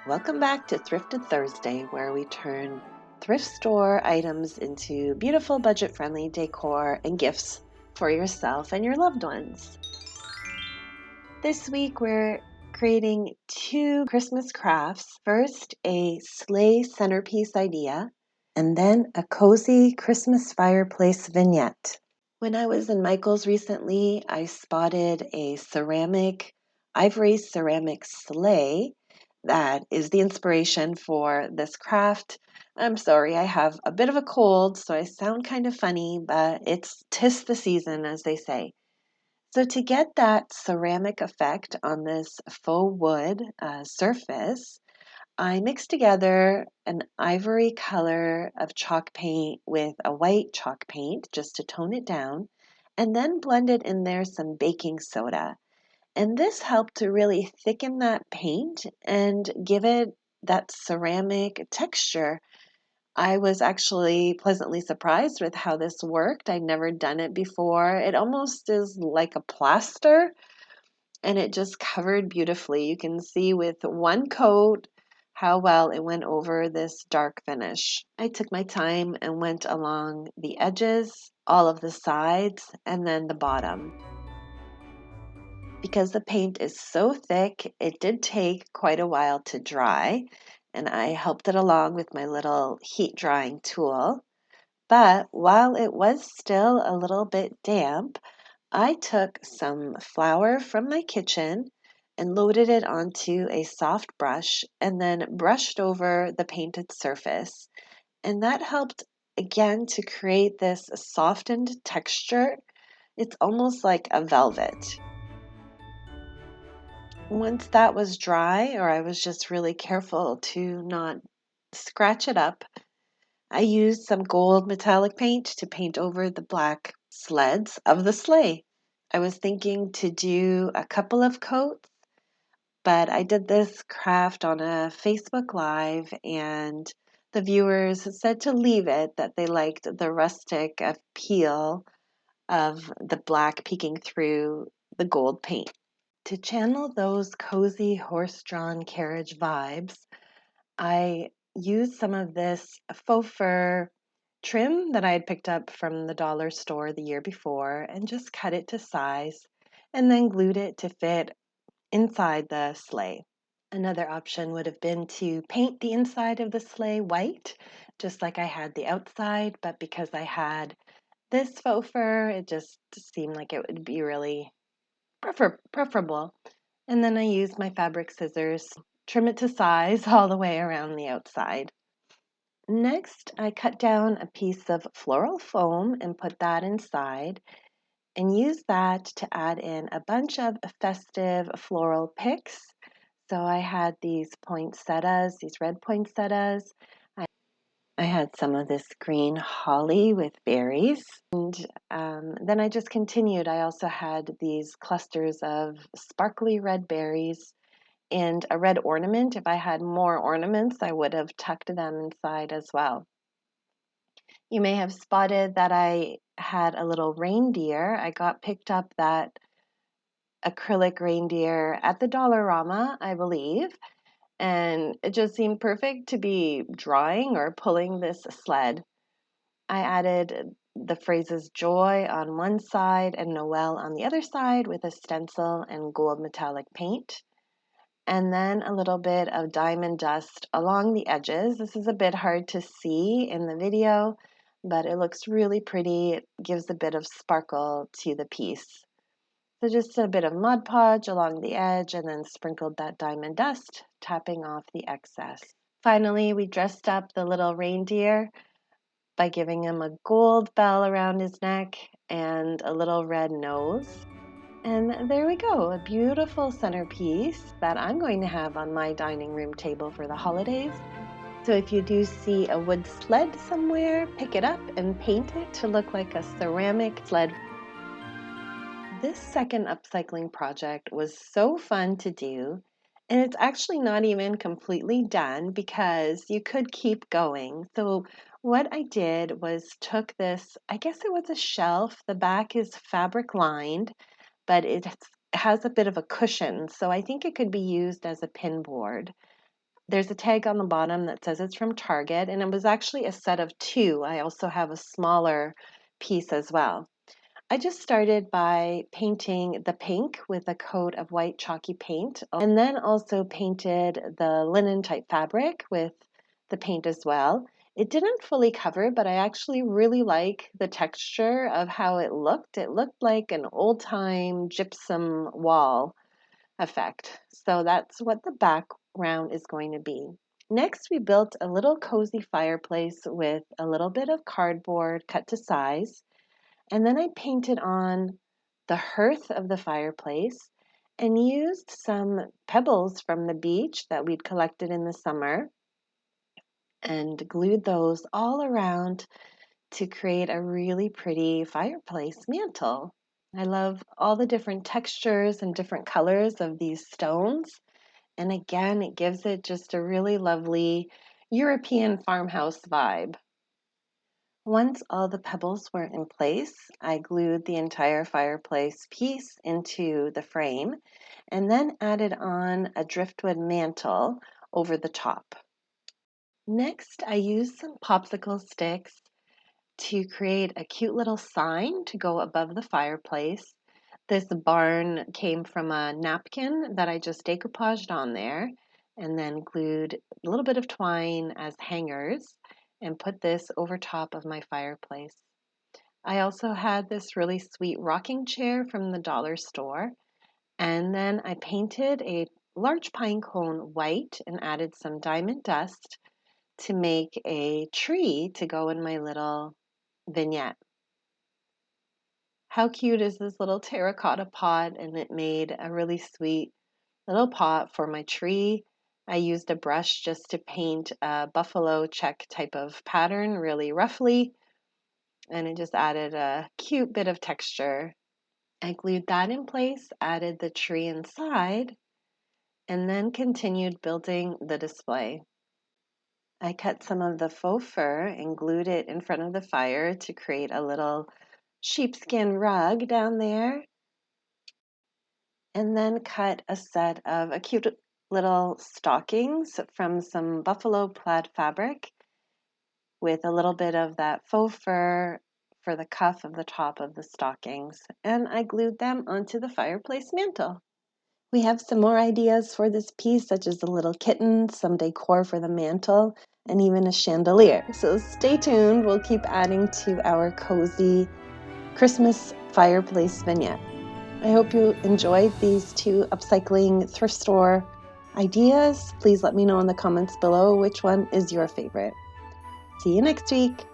Welcome back to Thrifted Thursday, where we turn thrift store items into beautiful budget-friendly decor and gifts for yourself and your loved ones. This week we're creating two Christmas crafts. First, a sleigh centerpiece idea, and then a cozy Christmas fireplace vignette. When I was in Michael's recently, I spotted a ivory ceramic sleigh that is the inspiration for this craft. I'm sorry, I have a bit of a cold, so I sound kind of funny, but it's 'tis the season, as they say. So to get that ceramic effect on this faux wood surface, I mixed together an ivory color of chalk paint with a white chalk paint just to tone it down, and then blended in there some baking soda. And this helped to really thicken that paint and give it that ceramic texture. I was actually pleasantly surprised with how this worked. I'd never done it before. It almost is like a plaster, and it just covered beautifully. You can see with one coat how well it went over this dark finish. I took my time and went along the edges, all of the sides, and then the bottom. Because the paint is so thick, it did take quite a while to dry, and I helped it along with my little heat drying tool. But while it was still a little bit damp, I took some flour from my kitchen and loaded it onto a soft brush and then brushed over the painted surface. And that helped again to create this softened texture. It's almost like a velvet. Once that was dry, or I was just really careful to not scratch it up, I used some gold metallic paint to paint over the black sleds of the sleigh. I was thinking to do a couple of coats, but I did this craft on a Facebook Live, and the viewers said to leave it, that they liked the rustic appeal of the black peeking through the gold paint. To channel those cozy horse-drawn carriage vibes, I used some of this faux fur trim that I had picked up from the dollar store the year before and just cut it to size and then glued it to fit inside the sleigh. Another option would have been to paint the inside of the sleigh white, just like I had the outside, but because I had this faux fur, it just seemed like it would be really preferable. And then I use my fabric scissors, trim it to size all the way around the outside. Next, I cut down a piece of floral foam and put that inside and use that to add in a bunch of festive floral picks. So I had these poinsettias, these red poinsettias. I had some of this green holly with berries. And then I just continued. I also had these clusters of sparkly red berries and a red ornament. If I had more ornaments, I would have tucked them inside as well. You may have spotted that I had a little reindeer. I got picked up that acrylic reindeer at the Dollarama, I believe, and it just seemed perfect to be drawing or pulling this sled. I added the phrases joy on one side and Noel on the other side with a stencil and gold metallic paint, and then a little bit of diamond dust along the edges. This is a bit hard to see in the video, but it looks really pretty. It gives a bit of sparkle to the piece. So just a bit of Mod Podge along the edge and then sprinkled that diamond dust, tapping off the excess. Finally, we dressed up the little reindeer by giving him a gold bell around his neck and a little red nose. And there we go, a beautiful centerpiece that I'm going to have on my dining room table for the holidays. So if you do see a wood sled somewhere, pick it up and paint it to look like a ceramic sled. This second upcycling project was so fun to do, and it's actually not even completely done because you could keep going. So what I did was took this, I guess it was a shelf, the back is fabric lined, but it has a bit of a cushion, so I think it could be used as a pin board. There's a tag on the bottom that says it's from Target, and it was actually a set of two. I also have a smaller piece as well. I just started by painting the pink with a coat of white chalky paint, and then also painted the linen type fabric with the paint as well. It didn't fully cover, but I actually really like the texture of how it looked. It looked like an old-time gypsum wall effect. So that's what the background is going to be. Next, we built a little cozy fireplace with a little bit of cardboard cut to size. And then I painted on the hearth of the fireplace and used some pebbles from the beach that we'd collected in the summer and glued those all around to create a really pretty fireplace mantle. I love all the different textures and different colors of these stones. And again, it gives it just a really lovely European farmhouse vibe. Once all the pebbles were in place, I glued the entire fireplace piece into the frame and then added on a driftwood mantle over the top. Next, I used some popsicle sticks to create a cute little sign to go above the fireplace. This barn came from a napkin that I just decoupaged on there and then glued a little bit of twine as hangers and put this over top of my fireplace. I also had this really sweet rocking chair from the dollar store, and then I painted a large pine cone white and added some diamond dust to make a tree to go in my little vignette. How cute is this little terracotta pot? And it made a really sweet little pot for my tree. I used a brush just to paint a buffalo check type of pattern really roughly, and it just added a cute bit of texture. I glued that in place, added the tree inside, and then continued building the display. I cut some of the faux fur and glued it in front of the fire to create a little sheepskin rug down there, and then cut a set of a cute little stockings from some buffalo plaid fabric with a little bit of that faux fur for the cuff of the top of the stockings, and I glued them onto the fireplace mantle. We have some more ideas for this piece, such as a little kitten, some decor for the mantle, and even a chandelier. So stay tuned, we'll keep adding to our cozy Christmas fireplace vignette. I hope you enjoyed these two upcycling thrift store ideas. Please let me know in the comments below which one is your favorite. See you next week.